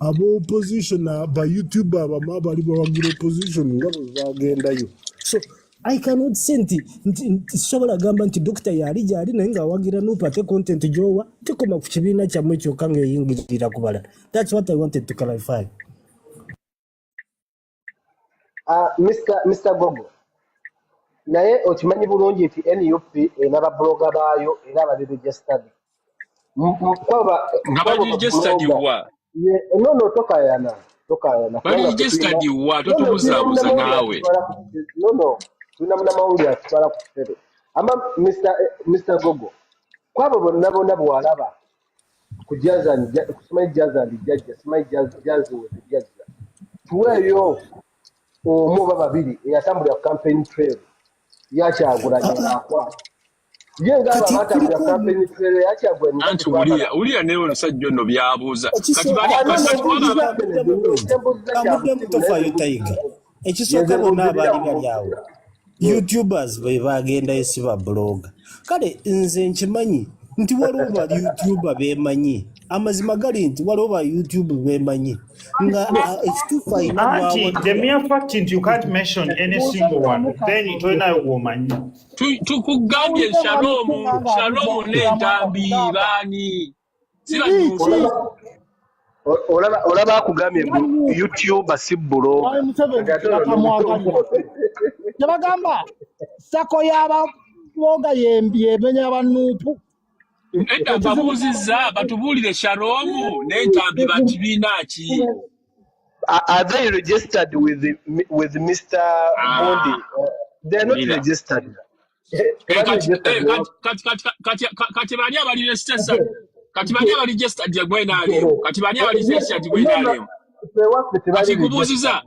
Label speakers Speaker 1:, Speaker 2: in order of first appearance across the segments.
Speaker 1: abo opposition ba YouTube aba bali bawagira opposition ngabo bagendayo. So I cannot say nti sobola gamba nti doctor yali jali naye nga wagira nupate content jowa tikoma ku kibiina kyamwe kyokka ng'eyingirira kubala. That's what I wanted to clarify.
Speaker 2: Mr. Gogo naye okimanyi bulungi nti NUP enaba bloga baayo era bali registered
Speaker 3: ngabali registered wa
Speaker 2: no tokayana
Speaker 3: bali registered wa totubuzabuza nawe
Speaker 2: no tunamuna mawuli atwala ku tere ama Mr. Gogo kwabo bonna bwalaba kujaza kusoma jaza ndijaja sima jaza wejaza tuweyo omuba babiri eyatambulira campaign trail yakyagulanya akwa yenga abatambulira campaign trail yakyagulanya
Speaker 3: anti ulia ne olusajja nno byabuuza kati bali
Speaker 1: ekisooka bonna abaali bali awo YouTubers be bagenda esiba blog kale nze nkimanyi nti waliwo ba YouTuber bemanyi amazima gali nti waliwo ba YouTube bemanyi nga ekitufa ina
Speaker 4: the mere fact that you can't mention any single one then toina womanyi
Speaker 3: tukugambye Shalom n'entambi bani siba nyusi
Speaker 2: olaba akugambye YouTube asibbulo
Speaker 5: Yabagamba sako yaba bloga yemenya abanupu
Speaker 3: babuuziza batubulire Shalom n'entambi bakibiina ki
Speaker 2: are they registered with Mr. Bondi? They are not registered.
Speaker 3: Kati bani abali registered kati bani abali registered gwena leo kati bani abali registered gwena leo kati kubuuziza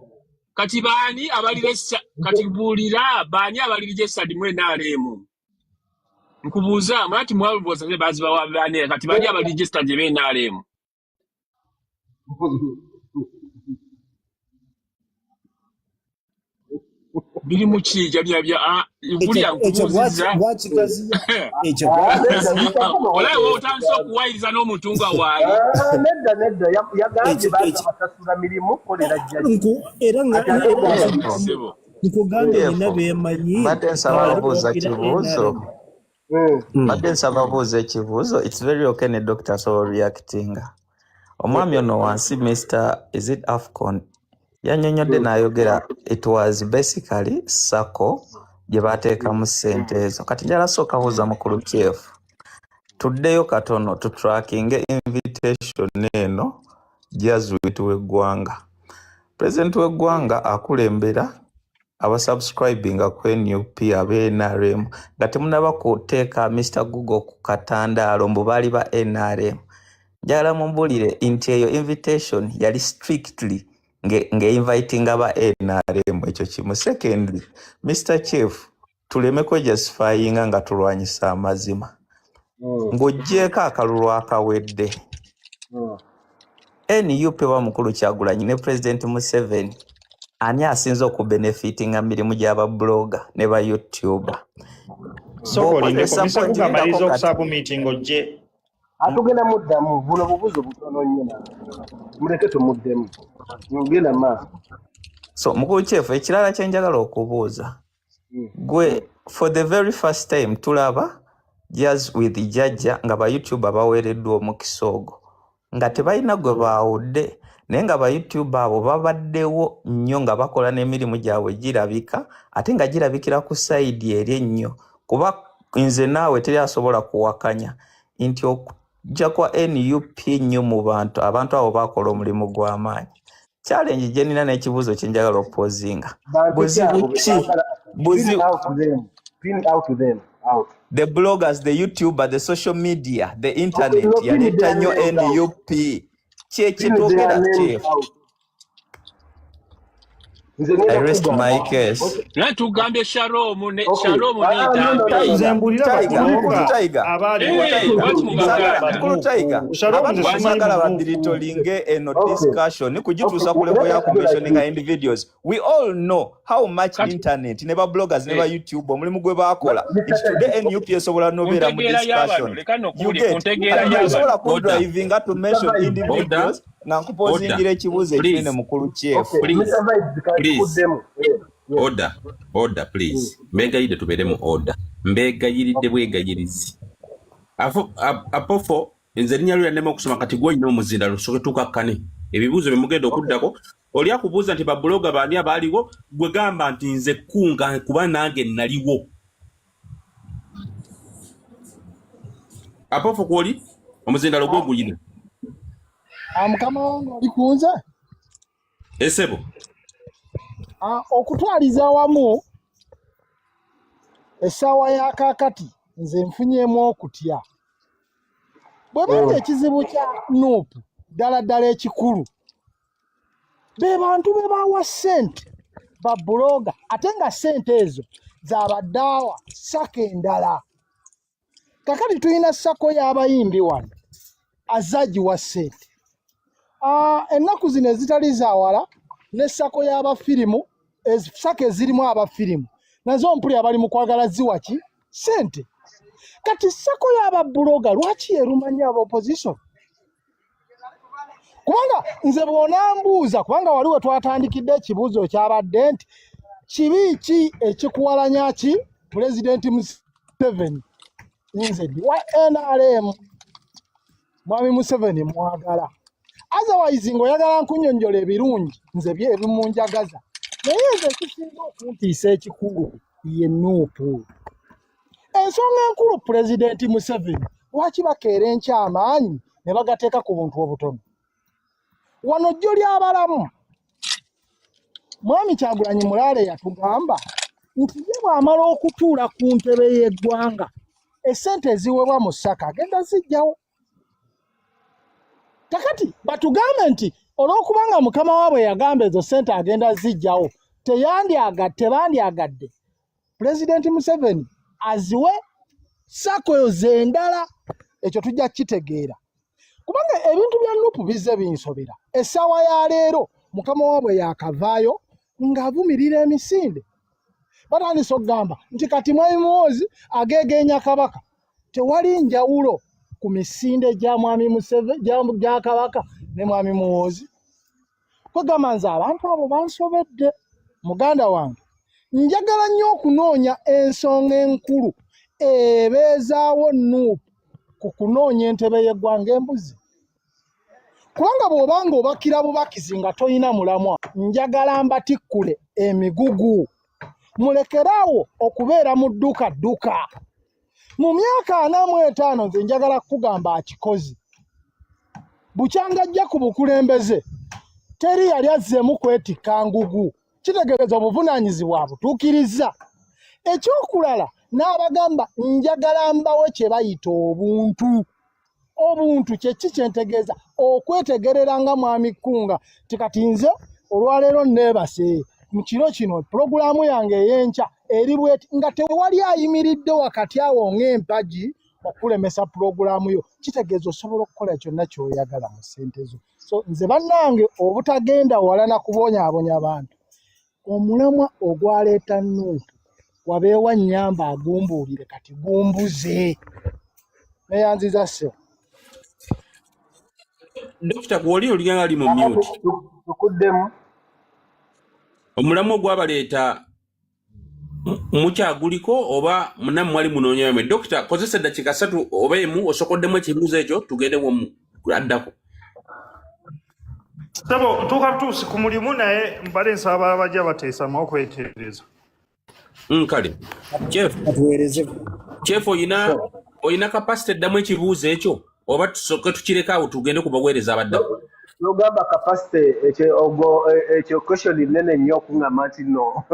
Speaker 3: kati bani abali registered kati bulira bani abali registered mwena leo nkubuuza mwati mwabuuza ne bazi bawa bani kati bani abali registered mwena leo bili mukiija bya buli ankubuuziza
Speaker 1: ekyo
Speaker 3: olawo otanso okuwayiriza n'omutunga waali
Speaker 2: nedda yagambye basasula mirimu kolera jjajja
Speaker 1: era nga nkugambye nina beemanyi
Speaker 6: badde nsaba babuuza ekibuuzo it's very okay ne doctor so reacting omwami ono wansi Mr. is it Afcon yanyonyodde n'ayogera it was basically sako gye bateekamu ssente ezo kati njala sooka buuza mukulu chief tuddeyo katono to tracking invitation eno Jazwit w'eggwanga president w'eggwanga akulembera abasubscribinga ku NUP ab'NRM nga temunaba kuteeka Mr. Google ku katandaalo mbu baali ba NRM njala mumbulire nti eyo invitation yali strictly nge-inviting aba NRM ekyo kimu. Secondly, Mr. Chief, tuleme kwejustifyinga nga tulwanyisa amazima. Ng'oggyeko akalulu akawedde. NUP wa mukulu Kyagulanyi ne President Museveni ani asinza okubenefitinga mirimu gy'aba blogger ne ba YouTuber.
Speaker 4: So Mr. Kugamaliza okusaba meeting ojje.
Speaker 2: Atugenda muddamu buno bubuzo butono nnyo na muleke tumuddemu. Ngenda maaso.
Speaker 6: So mukulu chief ekirala kye njagala okubuuza. Gwe for the very first time tulaba Jazz with Jajja nga ba YouTuber baweereddwa omukisa ogwo nga tebalina gwe baawudde naye nga ba YouTuber abo babaddewo nnyo nga bakola n'emirimu gyabwe girabika ate nga girabikira ku side eri ennyo kuba nze naawe teri asobola kuwakanya nti okujja kwa NUP nnyo mu abantu abo bakola omulimu gw'amaanyi. Challenge gye nina n'ekibuuzo kye njagala opozinga. Buzibu ki?
Speaker 2: Pin out to them. Out.
Speaker 6: The bloggers, the YouTuber, the social media, the internet, yaleta nnyo NUP. Kyekitwogera chief. I rest my case.
Speaker 3: Natugambye Shalom n'entambi.
Speaker 6: Sagala badiritolinge eno discussion kujituusa ku level ya commissioning individuals. We all know how much internet ne ba bloggers ne ba YouTube omulimu gwe bakola. It's today NUP esobola nobeera mu discussion. You get sobola ku driving to mention individuals Nankupozingira ekibuuzo ekinene mukulu chief.
Speaker 2: Mr. Vibes kakikuddemu.
Speaker 3: Order, please. Mbegayiride tubeeremu order. Mbegayiridde bwegayirizi. Apofo nze linnya lyo yannema okusoma kati gwe olina omuzinda lusoke tukakkane. Ebibuuzo bye mugenda okuddako. Oli akubuuza nti babuloga baani abaaliwo gwe gamba nti nze kunga kuba nange naliwo. Apofo kwoli omuzinda lwo guyina.
Speaker 5: Mukama wange oli kunze?
Speaker 3: Esebo.
Speaker 5: Okutwaliza wamu essaawa ya kaakati nze nfunyeemu okutya. Bwe banja ekizibu kya Nuupu ddala ekikulu. Be bantu be bawa ssente ba buloga ate nga ssente ezo z'abaddaawa ssako endala. Kakati tulina ssako y'abayimbi wano azagiwa ssente. Ennaku zino ezitali zaawala ne ssako y'abafirimu ssako ezirimu abafirimu nazo mpulira bali mu kwagala ziwa ki ssente. Kati ssako y'ababuloga lwaki yerumanya aba opposition? Kubanga nze bw'onambuuza kubanga waliwo twatandikidde ekibuuzo kyabadde nti kibi ki ekikuwalanya ki Pulezidenti Museveni nze wa NRM Mwami Museveni mwagala. Otherwise ng'oyagala nkunnyonnyola ebirungi nze ebimunjagaza. Naye nze ekisinga okuntiisa ekikulu ye Nuupu. Ensonga enkulu Pulezidenti Museveni lwaki bakeera enkyamaanyi ne bagateeka ku buntu obutono. Wano jjo ly'abalamu Mwami Kyagulanyi Mulaale yatugamba nti ye bw'amala okutuula ku ntebe y'eggwanga essente eziweebwa mu ssaka agenda zijjawo. Kakati batugambe nti olw'okubanga mukama waabwe yagamba ezo ssente agenda zijjawo tebandyagadde Pulezidenti Museveni aziwe ssako z'endala. Ekyo tujja kitegeera kubanga ebintu bya Nuupu bizze binsobera. Essaawa ya leero mukama waabwe yakavaayo ng'avumirira emisinde. Batandise okugamba nti kati Mwami Muhoozi ageegeenya Kabaka. Tewali njawulo ku misinde gya Mwami Museveni gya Kabaka ne Mwami Muhoozi. Kwegamba nze abantu abo bansobedde. Muganda wange njagala nnyo okunoonya ensonga enkulu ebeezaawo Nuupu ku kunoonya entebe y'eggwanga embuzi. Kubanga bw'obanga obakira bubakizi nga toyina mulamwa njagala mbatikkule emigugu. Mulekeraawo okubeera mu dduka. Mu myaka 45 nze njagala kugamba akikozi. Bukyanga ajja ku bukulembeze teri yali azzeemu kwetikka ngugu. Kitegeeza obuvunaanyizibwa abutuukirizza. Ekyokulala n'abagamba njagala mbawe kye bayita obuntu. Obuntu kyeki kyentegeeza okwetegerera nga Mwami Kkunga tikati nze olwaleero neebase mu kiro kino pulogulaamu yange ey'enkya eri bweti nga tewali ayimiridde wakati awo ng'empagi okulemesa pulogulaamu yo. Kitegeeza osobola okukola kyonna ky'oyagala mu ssente zo. So nze bannange obutagenda wala na kubonyaabonya abantu omulamwa ogwaleeta Nuupu wabeewa nnyamba agumbuulire kati gumbuze. Neyanziza ssebo.
Speaker 3: Dokita gwoli olinganga ali mu mute.
Speaker 2: Tukuddemu.
Speaker 3: Omulamu gwabaleeta mukyaguliko oba munamu mwali munoonya yame. Dokita kozesa eddakiika 3 oba emu osokoddemu ekibuuzo ekyo tugende wamu addako.
Speaker 4: Sebo tuuka butuusi ku mulimu naye mbale nsaba abajja bateesamu okwetegereza.
Speaker 3: Kale. Chief oyina capacity eddamu ekibuuzo ekyo oba tusoke tukireka awo tugende ku baweereza abaddako.
Speaker 2: Lugamba capacity ekyo question nene nnyo okungamba nti no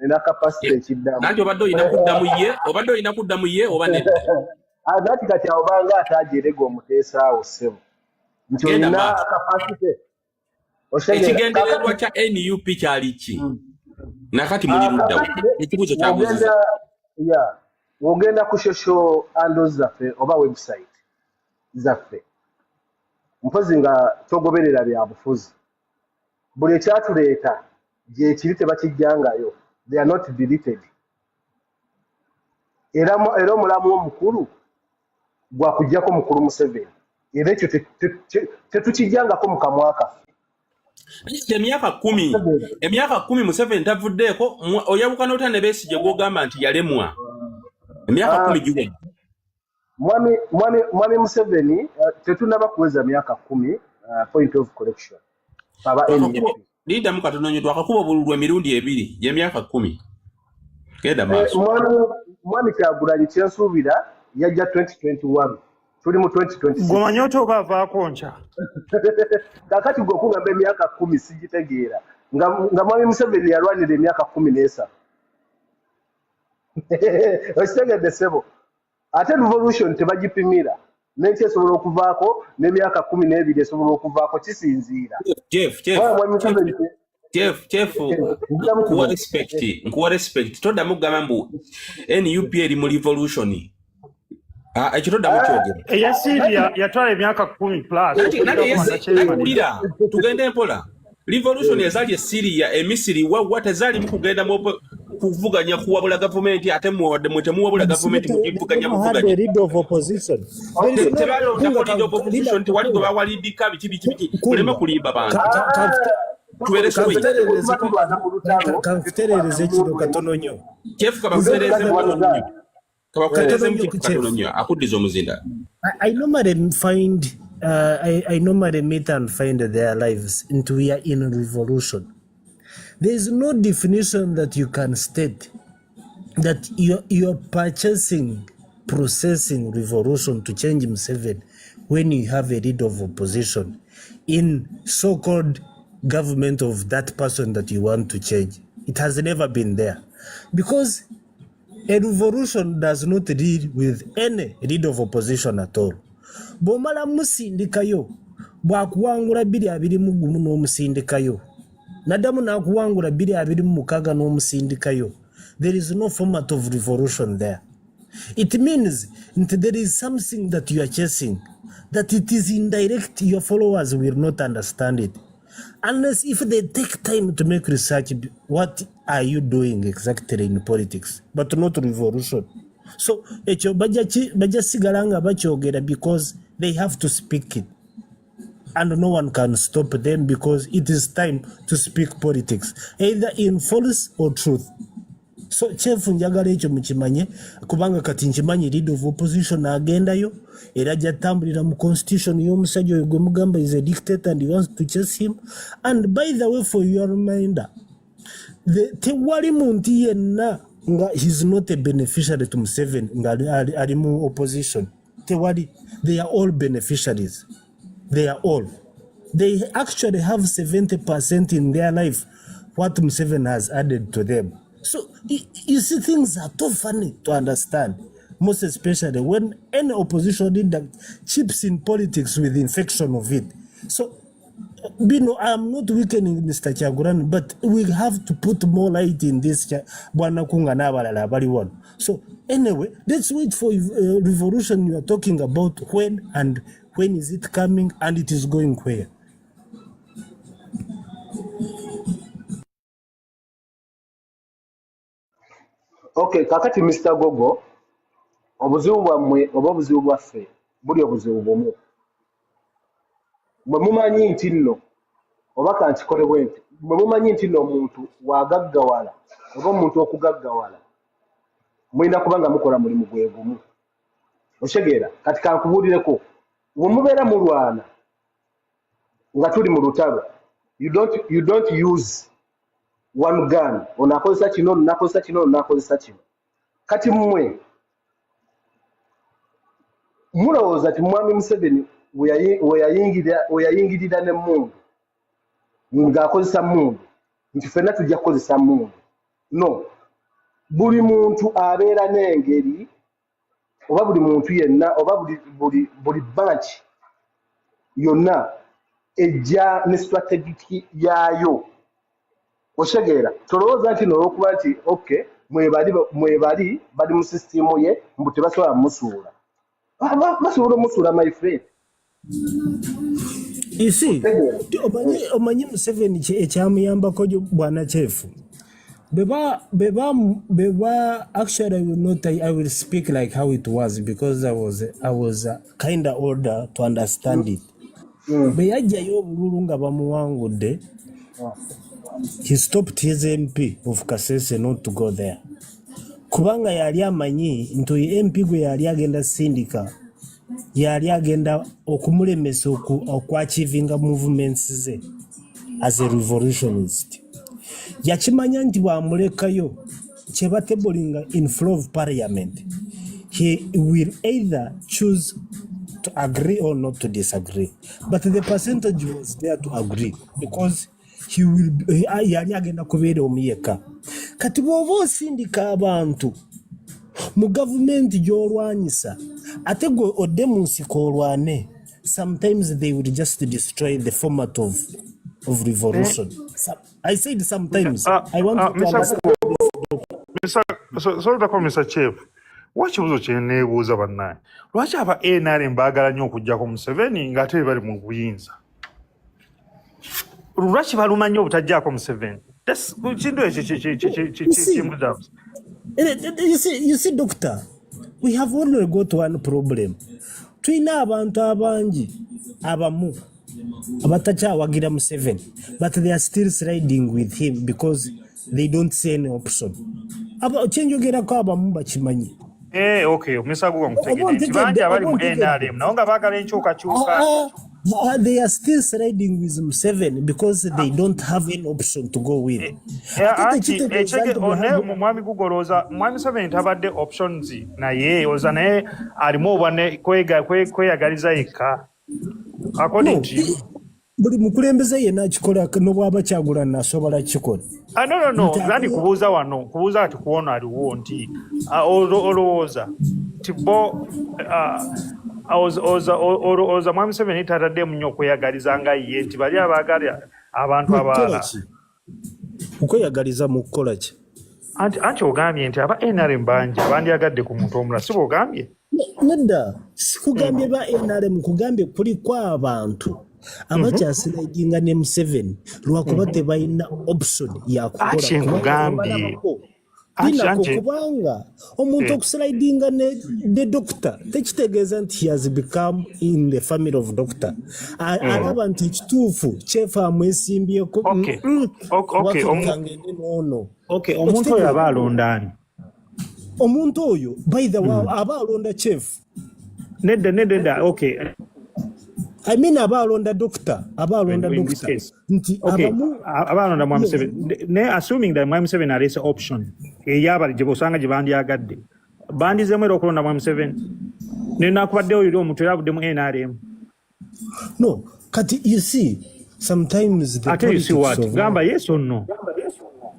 Speaker 2: ena capacity ekiddamu.
Speaker 3: Nanti obadde oyina kuddamu ye oba nedda.
Speaker 2: Agati kati obanga atajerega omuteesaawo ssebo. Nti olina capacity.
Speaker 3: Ekigendererwa kya NUP kyali ki? Nakati muli luddawo. Ekibuuzo kyabuuziza.
Speaker 2: Wogenda ku social handles zaffe oba website zaffe. Mpozi nga togoberera bya bufuzi. Buli ekyatuleeta gye kiri tebakijjangayo. They are not deleted. Era omulamu omukulu gwa kujjako mukulu Museveni. era ekyo tetukijjangako mu kamwaka.
Speaker 3: Emyaka 10 Museveni tavuddeeko oyabuka n'ota ne Besigye gw'ogamba nti yalemwa. Emyaka 10 giwedde.
Speaker 2: Mwami Museveni tetunaba kuweza myaka 10 point of correction. Baba
Speaker 3: Linda mukatono nyo twakakuba obululu emirundi 2 y'emyaka 10. Kenda maaso.
Speaker 2: Mwami Kyagulanyi kyensuubira yajja 2021. Tuli mu 2026.
Speaker 4: Gomanyoto bavaako ncha.
Speaker 2: Kakati gwe okugamba emyaka 10 sigitegeera. Nga Mwami Museveni yalwanira emyaka 13. Okitegedde ssebo. Ate revolution tebagipimira. N'ekyo esobola okuvaako n'emyaka 12 esobola okuvaako kisinziira.
Speaker 3: Jeff, nkuwa respect. Toddamu kugamba mbu NUP eri mu revolution. Ekyo toddamu kyogera.
Speaker 4: Eya Syria yatwala emyaka 10 plus.
Speaker 3: Nakulira tugende mpola. Revolution yazali Syria Emisiri wa tezali mu kugenda mu kuvuganya kuwabula government ate mutemuwabula government mu kivuganya muvuganya.
Speaker 1: Lead of opposition.
Speaker 3: Tebalo lead of opposition tewali gwe bawalidika biti kulema kulimba bantu.
Speaker 1: Kafuterereze kino katono nnyo.
Speaker 3: Jeff kabafuterereze katono nnyo. Kabafuterereze mu katono nnyo akuddiza omuzinda.
Speaker 1: I normally meet and find their lives into we are in a revolution. There is no definition that you can state that you're purchasing, processing revolution to change Museveni when you have a leader of opposition in so-called government of that person that you want to change. It has never been there. Because a revolution does not deal with any leader of opposition at all. Bomala musindikayo bwakuwangula 221 n'omusindikayo nadamu nakuwangula 226 n'omusindikayo. There is no format of revolution there. It means that there is something that you are chasing, that it is indirect. Your followers will not understand it unless if they take time to make research. What are you doing exactly in politics? But not revolution. So ekyo baja sigalanga bakyogera because they have to speak it, and no one can stop them because it is time to speak politics, either in false or truth. So Chief njagala ekyo mukimanye kubanga kati nkimanyi leader of opposition agendayo era jatambulira mu constitution y'omusajja oyo gwe mugamba is a dictator and he wants to chase him. And by the way, for your reminder, tewali muntu yenna nga he's not a beneficiary to Museveni nga ali mu opposition. Tewali. They are all beneficiaries. They are all. They actually have 70% in their life what Museveni has added to them. So you see, things are too funny to understand, most especially when any opposition leader chips in politics with infection of it. So Bino, I'm not weakening Mr. Kyagulanyi, but we have to put more light in this. So anyway, let's wait for revolution you are talking about. When is it coming, and it is going where?
Speaker 2: Okay, kakati Mr. Gogo, obuzibu bwammwe oba obuzibu bwaffe buli obuzibu bumu. Bwe mumanyi nti nno oba kankikole bwe nti bwe mumanyi nti nno omuntu wagaggawala oba omuntu okugaggawala mulina kubanga mukola mulimu gwe gumu. Otegeera kati kankubuulireko bwe mubeera mulwana nga tuli mu lutalo, you don't use one gun. Onakozesa kino nakozesa kino nakozesa kino. Kati mmwe mulowooza nti mwami Museveni we yayingirira ne mundu ng'akozesa mundu nti ffenna tujja kukozesa mundu. No, buli muntu abeera n'engeri oba buli muntu yenna oba buli branch yonna ejja ne strategic yaayo. Otegeera tolowooza nti n'olwokuba nti okay mwebali bali mu sisitimu ye mbu tebasobola musuula. Basobola omusuula, my friend.
Speaker 1: You see, omanyi Museveni ekyamuyambako bwana Chief. Beba, actually, I will not. I will speak like how it was because I was kind of older to understand it. Bwe yajjayo obululu nga bamuwangudde, he stopped his MP of Kasese not to go there. Kubanga yali amanyi nti MP gwe yali agenda sindika yali agenda okumulemesa okwachivinga movements ze as a revolutionist. Yakimanya nti bwamulekayo kyebatebulinga in flow of parliament, he will either choose to agree or not to disagree. But the percentage was there to agree because yali agenda kubeera omuyeka. Kati bw'oba osindika abantu mu gavumenti gy'olwanyisa ate gwe odde mu nsiko olwane, sometimes they will just destroy the format of revolution. I said sometimes. I want to understand.
Speaker 4: Sorry to call Mr. Chief. What you was neebuuza bannaye lwaki aba NRM baagala nnyo okujjako Museveni ng'ate bali mu buyinza? Lwaki baluma nnyo obutajjaako Museveni? Kintu ekyo
Speaker 1: You see, Doctor, we have only got one problem. Tulina abantu abangi abamu abatakyawagira Museveni, but they are still sliding with him because they don't see any option. Kyenjogerako abamu bakimanyi.
Speaker 4: Okay, Misaguwa mutegedde. Bangi abali mu NRM nawo nga baagala enkyukakyuka.
Speaker 1: They are still sliding with Museveni because they don't have any option to go with.
Speaker 4: Mwami gugolooza Mwami Museveni tabadde options naye oza naye alimu obwane kweyagaliza yekka. According to you.
Speaker 1: Buli mukulembeze yenna akikola n'obwaba Kyagulanyi asobola kikola.
Speaker 4: No. Nandi kubuuza wano, kubuuza ati kuwona aliwo nti olowooza ti bo oza Mwami Museveni tataddemu nnyo okweyagaliza nga ye nti bali abaagala abantu abalala.
Speaker 1: Okweyagaliza mu kukola ki?
Speaker 4: Anti ogambye nti aba NRM bangi bandyagadde ku muntu omulala, si bw'ogambye?
Speaker 1: Nedda, sikugambye ba NRM, kugambye kuliko abantu abakyasiraginga ne Museveni lwakuba tebalina option yakukola. Kubanga omuntu okuslidinga ne doctor tekitegeeza nti he has become in the family of doctor. Alaba nti ekituufu kyefa amwesimbyeko.
Speaker 4: Omuntu oyo aba alonda ani?
Speaker 1: Omuntu oyo by the way aba alonda chief.
Speaker 4: Nedda, okay.
Speaker 1: I mean abalonda doctor, doctor. Nti
Speaker 4: abalonda Mwami Museveni. Assuming that Mwami Museveni arese option eyabali gye bosanga gye bandyagadde bandizemu era okulonda Mwami Museveni nenakubadde oyo omuntu yabudde mu NRM.
Speaker 1: No, kati you see sometimes the
Speaker 4: ate you see what gamba yes or no?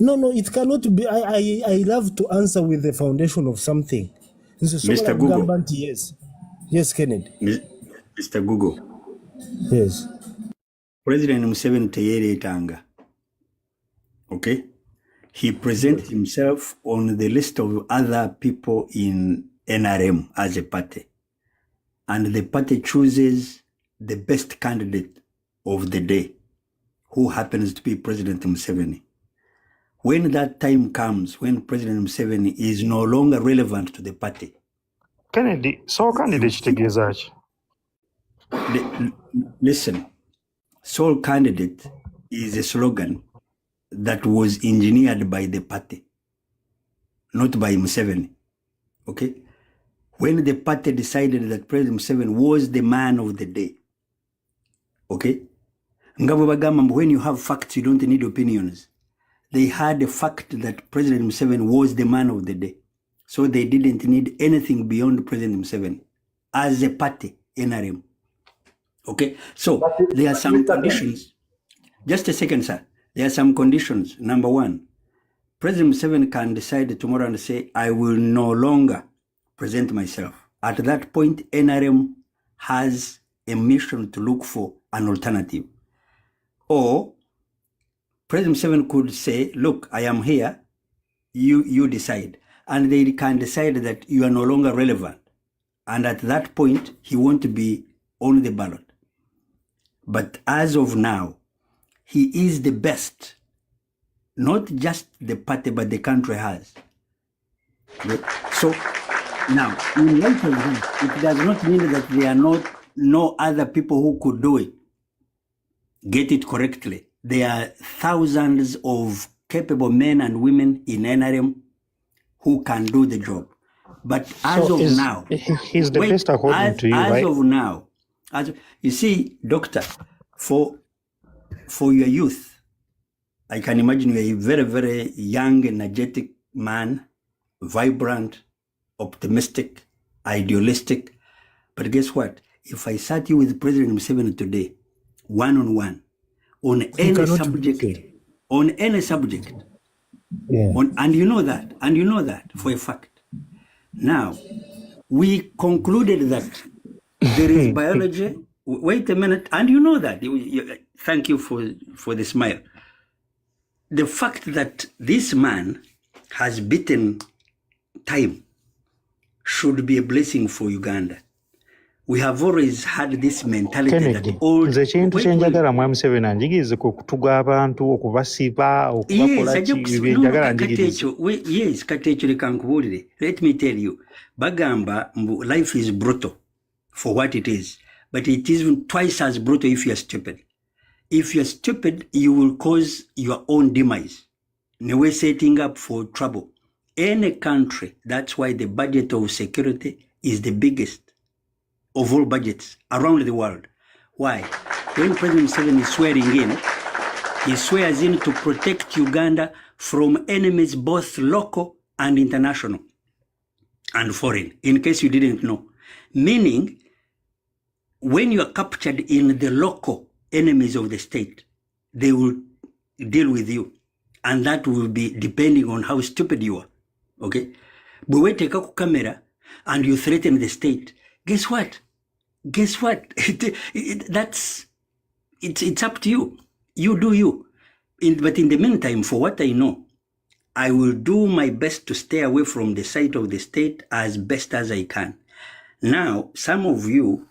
Speaker 1: No, it cannot be. I love to answer with the foundation of something.
Speaker 7: Mr. Google.
Speaker 1: Yes, Kennedy.
Speaker 7: Mr. Google.
Speaker 1: Yes.
Speaker 7: President Museveni teyeretanga. Okay? He presents himself on the list of other people in NRM as a party. And the party chooses the best candidate of the day, who happens to be President Museveni. When that time comes, when President Museveni is no longer relevant to the party.
Speaker 4: Kennedy, so candidate kitegeeza ki?
Speaker 7: Listen, sole candidate is a slogan that was engineered by the party, not by Museveni. Okay? When the party decided that President Museveni was the man of the day, okay? When you have facts, you don't need opinions. They had a fact that President Museveni was the man of the day. So they didn't need anything beyond President Museveni as a party, NRM. Okay, so there are some conditions. Just a second, sir. There are some conditions. Number one, President Museveni can decide tomorrow and say, I will no longer present myself. At that point, NRM has a mission to look for an alternative. Or President Museveni could say, look, I am here, you decide. And they can decide that you are no longer relevant. And at that point, he won't be on the ballot. But as of now, he is the best not just the party, but the country has. Okay? So now, in light of that, it does not mean that there are not no other people who could do it. Get it correctly. There are thousands of capable men and women in NRM who can do the job. But as
Speaker 4: So
Speaker 7: of
Speaker 4: is
Speaker 7: now,
Speaker 4: he's the best according to you,
Speaker 7: as
Speaker 4: right?
Speaker 7: of now, you see, doctor, for your youth, I can imagine you're a very, very young, energetic man, vibrant, optimistic, idealistic. But guess what? If I sat you with President Museveni today, one-on-one, on
Speaker 1: You
Speaker 7: any
Speaker 1: cannot
Speaker 7: subject,
Speaker 1: beat him. Yeah.
Speaker 7: and you know that for a fact. Now, we concluded that there is biology. Wait a minute, and you know that. Thank you for the smile. The fact that this man has beaten time should be a blessing for Uganda. We have always had this mentality
Speaker 4: Kennedy,
Speaker 7: that all.
Speaker 4: nze kintu
Speaker 7: Wait,
Speaker 4: kye
Speaker 7: wait.
Speaker 4: njagala mu Museveni anjigirize okutuga abantu okubasiba okubakola
Speaker 7: Yes,
Speaker 4: ki bye njagala anjigirize.
Speaker 7: yes, katecho leka nkubuulire. Let me tell you, bagamba mbu life is brutal for what it is, but it is even twice as brutal if you are stupid. If you are stupid, you will cause your own demise. We're setting up for trouble. Any country, that's why the budget of security is the biggest of all budgets around the world. Why? When President Museveni is swearing in, he swears in to protect Uganda from enemies both local and international and foreign, in case you didn't know. Meaning, when you are captured in the local enemies of the state, they will deal with you. And that will be depending on how stupid you are. Okay? But when you take a camera and you threaten the state, guess what? It's up to you. You do you. But in the meantime, for what I know, I will do my best to stay away from the side of the state as best as I can. Now, some of you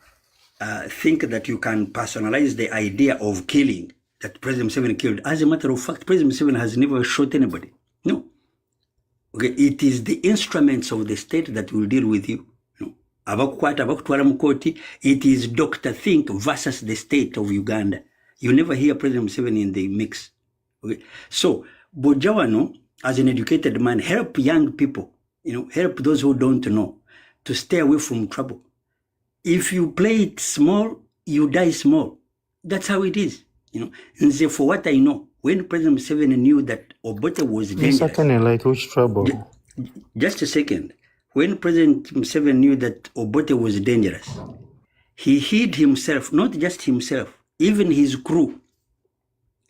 Speaker 7: think that you can personalize the idea of killing, that President Museveni killed. As a matter of fact, President Museveni has never shot anybody. No. Okay, it is the instruments of the state that will deal with you. It is Dr. Think versus the state of Uganda. You never hear President Museveni in the mix. Okay? So, Bojawano, as an educated man, help young people, help those who don't know to stay away from trouble. If you play it small, you die small. That's how it is. And so for what I know, when President Museveni knew that Obote was dangerous.
Speaker 4: Certainly, like which trouble?
Speaker 7: Just a second. When President Museveni knew that Obote was dangerous, he hid himself, not just himself, even his crew.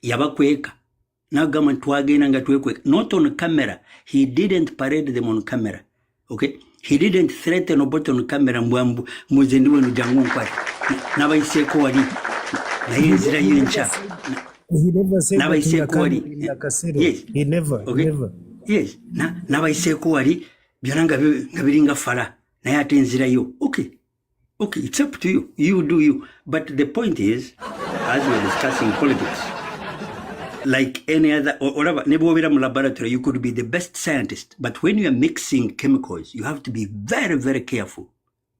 Speaker 7: Yabakweka. Not on camera. He didn't parade them on camera. Okay? He didn't threaten Obote on camera.
Speaker 1: He never said that in the casino.
Speaker 7: Yes.
Speaker 1: He never.
Speaker 7: Okay.
Speaker 1: He never.
Speaker 7: Yes. Okay, it's up to you. You do you. But the point is, as we're discussing politics, like any other, or laboratory, you could be the best scientist. But when you are mixing chemicals, you have to be very, very careful.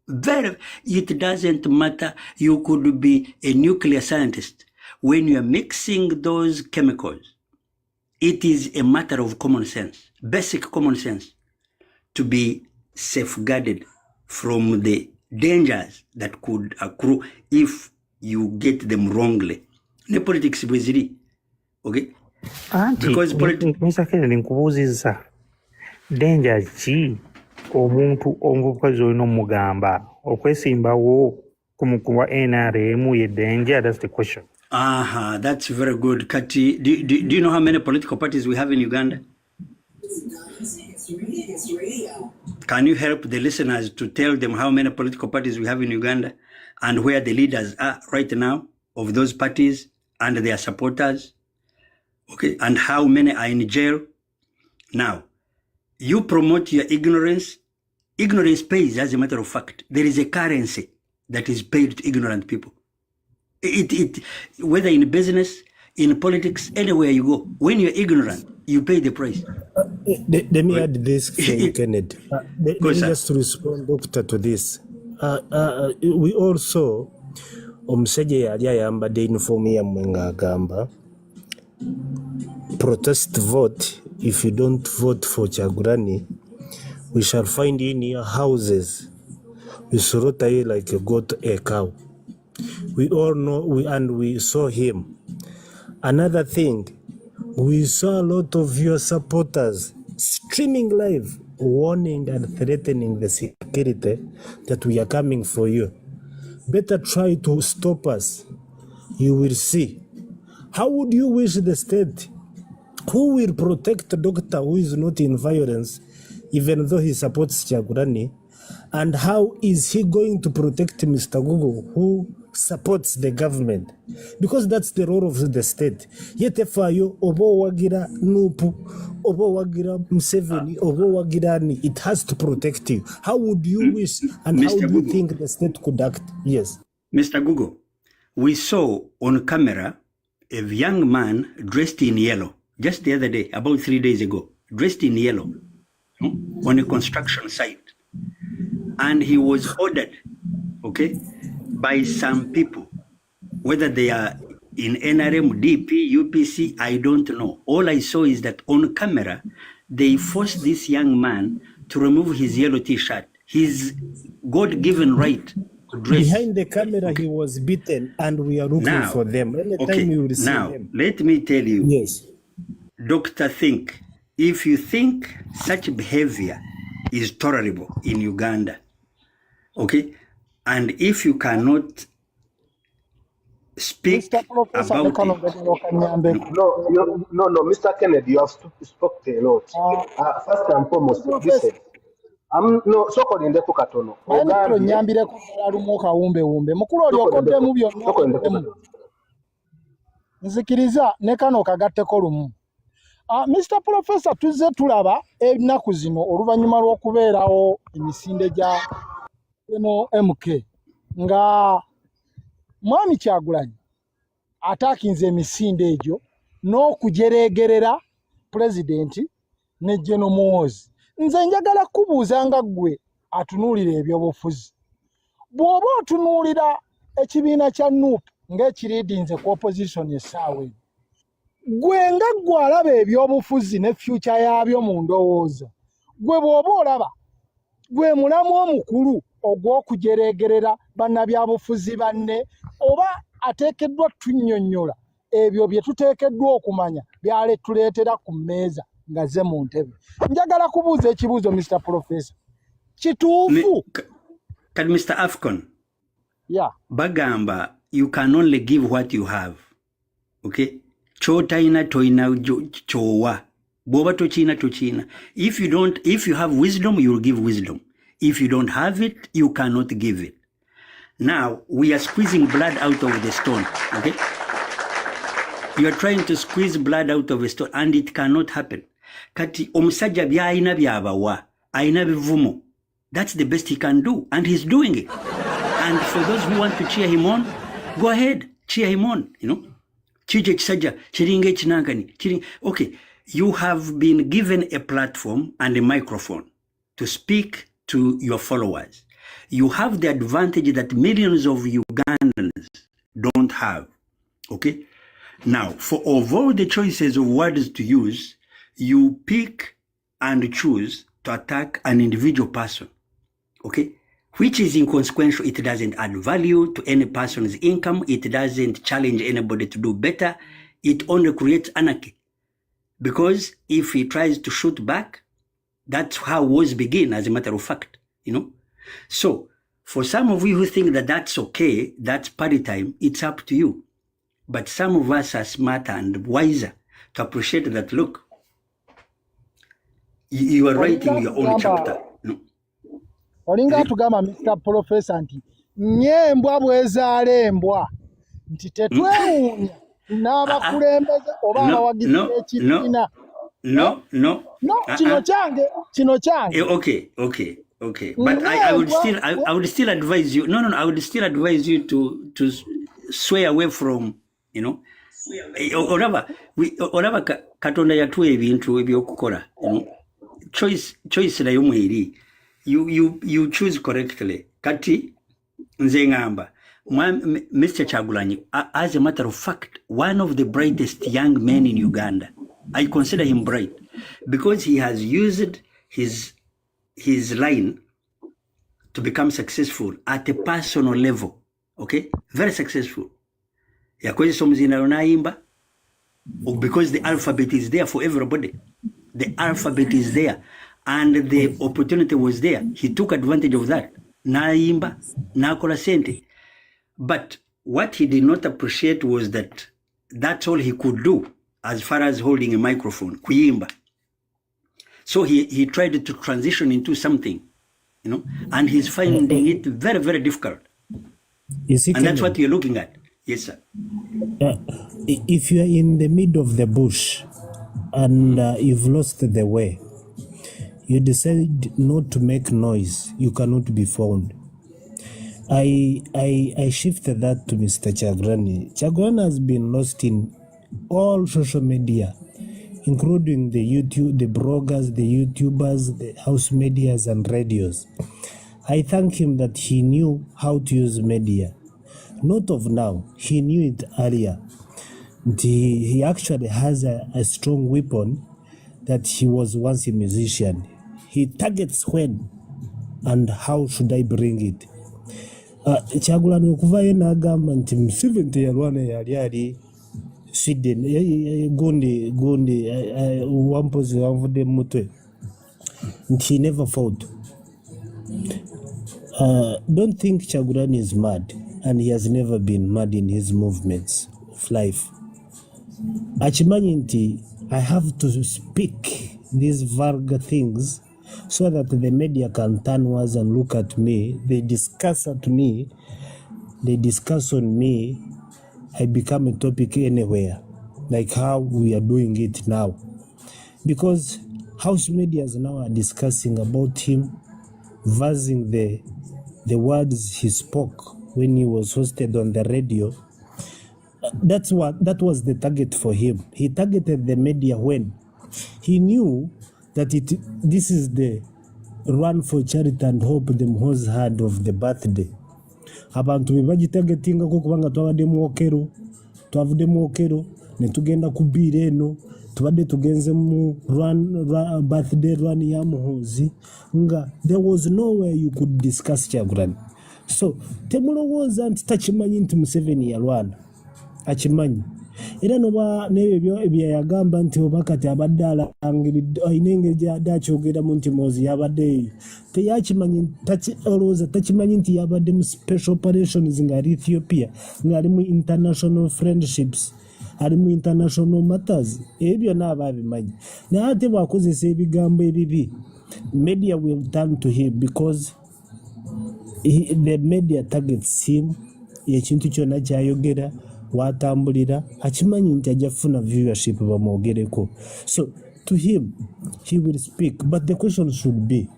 Speaker 7: It doesn't matter. You could be a nuclear scientist. When you are mixing those chemicals, it is a matter of common sense, basic common sense, to be safeguarded from the dangers that could accrue if you get them wrongly. Ne politics bweziri, okay? Because
Speaker 4: Mr. Kennedy nkubuuziza danger ki omuntu omukozi olina omugamba okwesimbawo kumukuba NRM ye danger? That's the question.
Speaker 7: That's very good. Kati, do you know how many political parties we have in Uganda? Can you help the listeners to tell them how many political parties we have in Uganda and where the leaders are right now of those parties and their supporters? Okay, and how many are in jail? Now, you promote your ignorance. Ignorance pays, as a matter of fact. There is a currency that is paid to ignorant people. Whether in business, In politics, anywhere you go, when you're ignorant, you pay the price.
Speaker 1: Let me add this thing, Kenneth. Let
Speaker 7: Go,
Speaker 1: me
Speaker 7: sir.
Speaker 1: just respond, Doctor, to this. We also, omusajja yali ayambadde uniform yammwe ng'agamba protest vote. If you don't vote for Kyagulanyi, we shall find you in your houses. We slaughter you like a goat, a cow. We all know, and we saw him. Another thing, we saw a lot of your supporters streaming live, warning and threatening the security that we are coming for you. Better try to stop us. You will see. How would you wish the state? Who will protect a doctor who is not in violence, even though he supports Kyagulanyi? And how is he going to protect Mr. Google, who supports the government? Because that's the role of the state. Yete fayo obo wagira Nupu, obo wagira Museveni, obo wagira Ani. It has to protect you. How would you wish and
Speaker 7: Mr.
Speaker 1: how do you
Speaker 7: Google.
Speaker 1: think the state could act? Yes.
Speaker 7: Mr. Google, we saw on camera a young man dressed in yellow just the other day, about 3 days ago, dressed in yellow on a construction site. And he was ordered, okay, by some people, whether they are in NRM, DP, UPC, I don't know. All I saw is that on camera, they forced this young man to remove his yellow t-shirt, his God-given right to dress.
Speaker 1: Behind the camera, he was beaten, and we are looking
Speaker 7: Now,
Speaker 1: for them. Anytime
Speaker 7: okay,
Speaker 1: you will see
Speaker 7: now,
Speaker 1: them.
Speaker 7: let me tell you,
Speaker 1: Yes.
Speaker 7: Dr. Think, if you think such behavior is tolerable in Uganda, okay, and if you cannot speak
Speaker 5: Mr. Professor,
Speaker 7: about
Speaker 5: lekano
Speaker 7: it,
Speaker 5: gadalo kanyambe.
Speaker 2: No, Mr. Kennedy, you have spoken a lot. First and foremost, listen. No, soko lindeku katono.
Speaker 5: Naye nyambire ku lumu kawumbewumbe. Mukulu oli okoddemu byonna. Nzikiriza ne kano kagatteko lumu. Mr. Professor, tuzze tulaba ennaku zino oluvannyuma lw'okubeerawo emisinde gya MK nga mwami Kyagulanyi ataakinze emisinde egyo n'okujereegerera pulezidenti ne General Muhoozi. Nze njagala kubuuza nga ggwe atunuulira ebyobufuzi. Bw'oba otunuulira ekibiina kya NUP ng'ekiriidinze ku opposition essaawa eno, gwe nga ggwe alaba ebyobufuzi ne future yaabyo mu ndowooza, gwe bw'oba olaba gwe mulamu omukulu ogw'okujereegerera bannabyabufuzi banne, oba ateekeddwa tunnyonnyola ebyo bye tuteekeddwa okumanya byaletuleetera ku mmeeza nga ze mu ntebe. Njagala kubuuza ekibuuzo, Mr. Professor, kituufu?
Speaker 7: Can Mr. Afcon,
Speaker 5: Yeah.
Speaker 7: bagamba, you can only give what you have, okay? Chotaina toina chowa. Boba tochina tochina. If you have wisdom, you will give wisdom. If you don't have it, you cannot give it. Now, we are squeezing blood out of the stone, okay? You are trying to squeeze blood out of a stone, and it cannot happen. Kati omusajja by'alina byabawa, alina bivumo. That's the best he can do, and he's doing it. And for those who want to cheer him on, go ahead, cheer him on, you know? Chije kisajja, chiringe chinangani, okay, you have been given a platform and a microphone to speak to your followers. You have the advantage that millions of Ugandans don't have, okay? Now, of all the choices of words to use, you pick and choose to attack an individual person, okay? Which is inconsequential. It doesn't add value to any person's income. It doesn't challenge anybody to do better. It only creates anarchy. Because if he tries to shoot back, that's how wars begin, as a matter of fact, you know? So, for some of you who think that that's okay, that's party time, it's up to you. But some of us are smarter and wiser to appreciate that, look, you are writing your own chapter. No?
Speaker 5: Olinga atugamba Mr. Professor nti nyembwa bwezaala embwa nti tetwewuunya n'abakulembeze oba abawagizi b'ekibiina.
Speaker 7: No.
Speaker 5: Kino kyange.
Speaker 7: Okay. But I would still advise you. No. I would still advise you to sway away from, Oraba katonda yatuwa ebintu ebyokukola. Choice nayo mweri. You choose correctly. Kati nze ngamba Mr. Chagulanyi, as a matter of fact, one of the brightest young men in Uganda. I consider him bright because he has used his line to become successful at a personal level. Okay, very successful. Yakwezi somuzina lunaimba because the alphabet is there for everybody. The alphabet is there, and the opportunity was there. He took advantage of that. Naimba, nakola sente. But what he did not appreciate was that that's all he could do as far as holding a microphone, kuyimba. So he tried to transition into something, and he's finding it very, very difficult. And that's what you're looking at. Yes, sir.
Speaker 1: If you are in the middle of the bush and you've lost the way, you decide not to make noise, you cannot be found. I shifted that to Mr. Chagrani. Chagrani has been lost in all social media, including the YouTube, the bloggers, the YouTubers, the house medias and radios. I thank him that he knew how to use media. Not of now, he knew it earlier. He actually has a strong weapon that he was once a musician. He targets when and how should I bring it. Chagulanyi okuvayo n'agamba nti Museveni teyalwana yali Sweden gundi wampozi wanvudde mu mutwe nti he never fought. Don't think Chagulanyi is mad, and he has never been mad in his movements of life. Achimanyi nti I have to speak these vulgar things so that the media can turn words and look at me. They discuss at me. They discuss on me. I become a topic anywhere, like how we are doing it now. Because house medias now are discussing about him, versing the words he spoke when he was hosted on the radio. That was the target for him. He targeted the media when he knew that this is the run for charity and hope the Mhozi had of the birthday. Abantu bebagitagetinga ko kubanga twabadde mu okero ne tugenda kubiira eno tubadde tugenze mu birthday run ya Mhozi nga there was nowhere you could discuss Chagulanyi. So temulowooza nti takimanyi nti Museveni yalwana, akimanyi. Era noba nebyo ebyayagamba nti obakati abadde alangiridde ayina engeri gy'adde akyogeramu nti Mhozi yabadde teyakimanyi, olowooza takimanyi nti yabadde mu special operations ng'ali Ethiopia, ng'ali mu international friendships, ali mu international matters. Ebyo byonna aba abimanyi. Naye ate bw'akozesa ebigambo ebibi, media will turn to him because the media targets him. Ekintu kyonna ky'ayogera watambulira akimanyi nti ajja kufuna viewership bamwogereko. So to him he will speak, but the question should be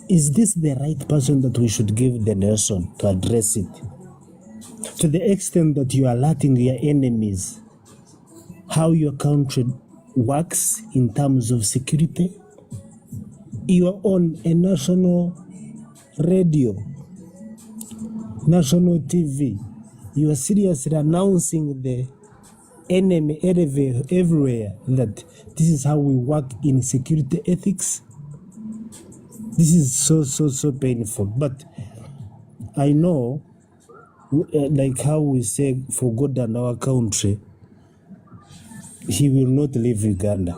Speaker 1: is this the right person that we should give the nation to address it, to the extent that you are alerting your enemies how your country works in terms of security? You are on a national radio, national TV. You are seriously announcing the enemy everywhere that this is how we work in security ethics. This is so painful. But I know, like how we say, for God and our country, he will not leave Uganda.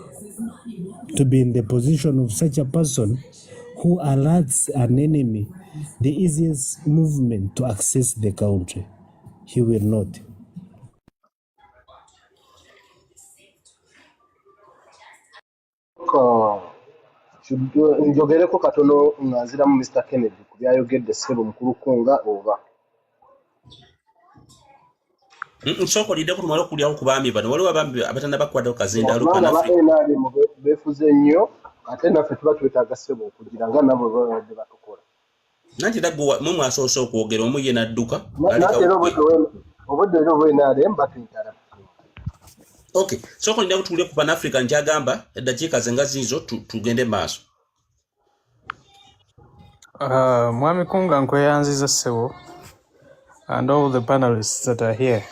Speaker 1: To be in the position of such a person who alerts an enemy the easiest movement to access the country, he will not.
Speaker 2: Njogereko katono nganziramu Mr. Kennedy ku byayogedde ssebo mukulu kunga oba
Speaker 8: nsoko lidde ku tumala okulyawo ku baami bano waliwo abaami abatanda bakwata okazinda
Speaker 2: abaana ba NRM beefuze nnyo ate naffe tuba twetaaga ssebo okugira nga nabo babadde batukola.
Speaker 8: Nanti daggo mwe mwasoose okwogera omu ye n'adduka.
Speaker 2: Nate era obudde era obwenaalem batuyitala.
Speaker 8: Okay, soko nina kutule ku Pan Africa njagamba eddakiika zenga zizo tugende maaso.
Speaker 9: Mwami Kunga nkweyanziza ssebo and all the panelists that are here.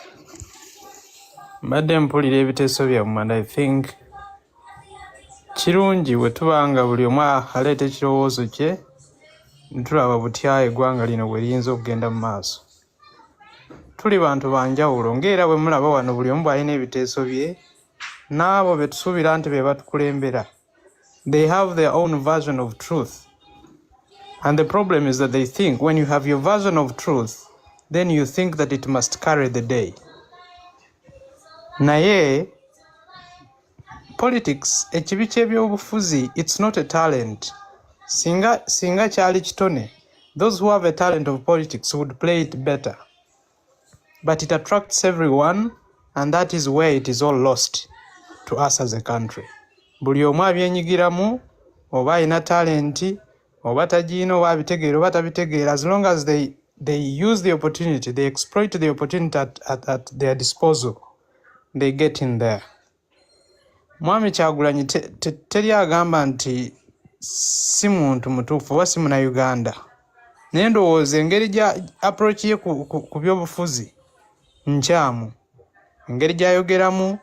Speaker 9: Mbadde mpulira ebiteeso byammwe and I think kirungi bwe tubanga buli omu aleeta ekirowoozo kye ntulaba butya eggwanga lino bwe liyinza okugenda mu maaso. Tuli bantu banjawulo ng'era bwe mulaba wano buli omu bw'alina ebiteeso bye n'abo be tusuubira nti be batukulembera. They have their own version of truth. And the problem is that they think when you have your version of truth, then you think that it must carry the day. Naye, politics, ekibi ky'ebyobufuzi, it's not a talent. Singa kyali kitone, those who have a talent of politics would play it better. But it attracts everyone, and that is where it is all lost to us as a country. Buli omu abyenyigiramu, oba alina talenti, oba tagiina oba abitegeera oba tabitegeera, as long as they use the opportunity, they exploit the opportunity at their disposal, they get in there. Mwami Kyagulanyi teri agamba nti si muntu mutuufu oba si Munnayuganda. Naye ndowooza engeri gya approach ye ku byobufuzi nkyamu. Engeri gy'ayogeramu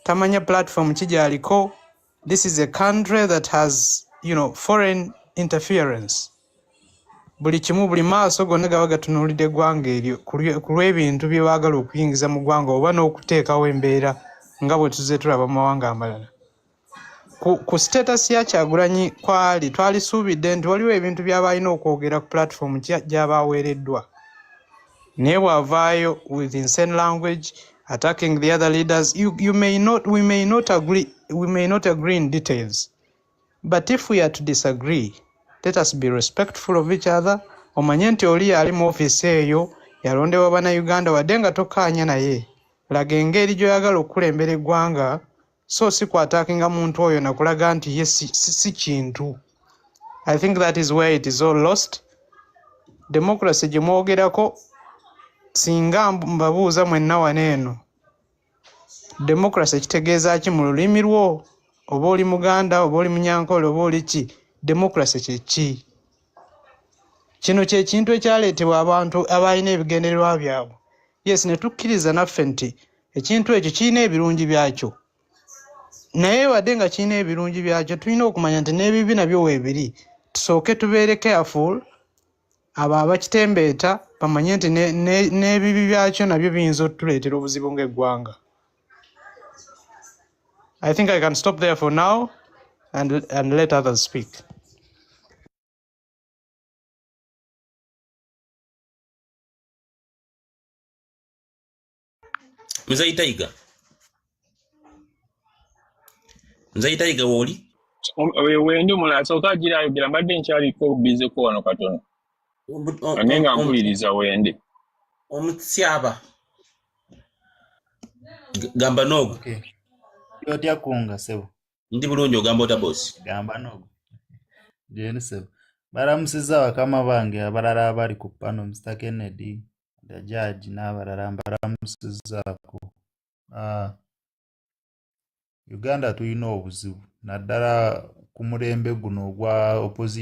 Speaker 9: tamanya platform ki gy'aliko. This is a country that has, foreign interference. Buli kimu buli maaso gonna gaba gatunuulidde eggwanga eryo ku lw'ebintu bye baagala okuyingiza mu ggwanga oba n'okuteekawo embeera nga bwe tuzze tulaba mu mawanga amalala. Ku status ya Kyagulanyi twalisuubidde nti waliwo ebintu by'aba alina okwogera ku platform gy'aba aweereddwa. Naye bw'avaayo with insane language, attacking the other leaders, we may not agree in details. But if we are to disagree, let us be respectful of each other. Omanye nti oli ali mu office eyo yalondebwa bannayuganda wadde nga tokkaanya naye. Laga engeri gy'oyagala okukulembera eggwanga, so si kwatakinga muntu oyo nakulaga nti ye si kintu. I think that is where it is all lost. Democracy gye mwogerako, singa mbabuuza mwenna wano eno, democracy kitegeeza ki mu lulimi lwo? Oba oli Muganda, oba oli Munyankole, oba oli ki? Democracy kye ki? Kino kye kintu ekyaleetebwa abantu abalina ebigendererwa byabwe. Yes, ne tukkiriza naffe nti ekintu ekyo kirina ebirungi byakyo. Naye wadde nga kirina ebirungi byakyo, tulina okumanya nti n'ebibi nabyo weebiri. Tusooke tubeere careful, abo abakitembeeta bamanye nti n'ebibi byakyo nabyo biyinza okutuleetera obuzibu ng'eggwanga. I think I can stop there for now and let others speak.
Speaker 8: Nzayitaiga woli?
Speaker 3: Wende mulasa okagira ayogera mbadde nkyaliko bizeko wano katono. Ane nga mpuliriza wende.
Speaker 8: Omutyaba. Gamba nogo.
Speaker 10: Okay. Yotya Kunga sebo.
Speaker 8: Ndi bulungi ogamba ota boss.
Speaker 10: Gamba nogo. Jeni sebo. Baramusiza bakama bange abalala abali ku pano Mr. Kennedy, the judge n'abalala baramusizaako. Uganda tulina obuzibu naddala ku mulembe guno ogwa opposition.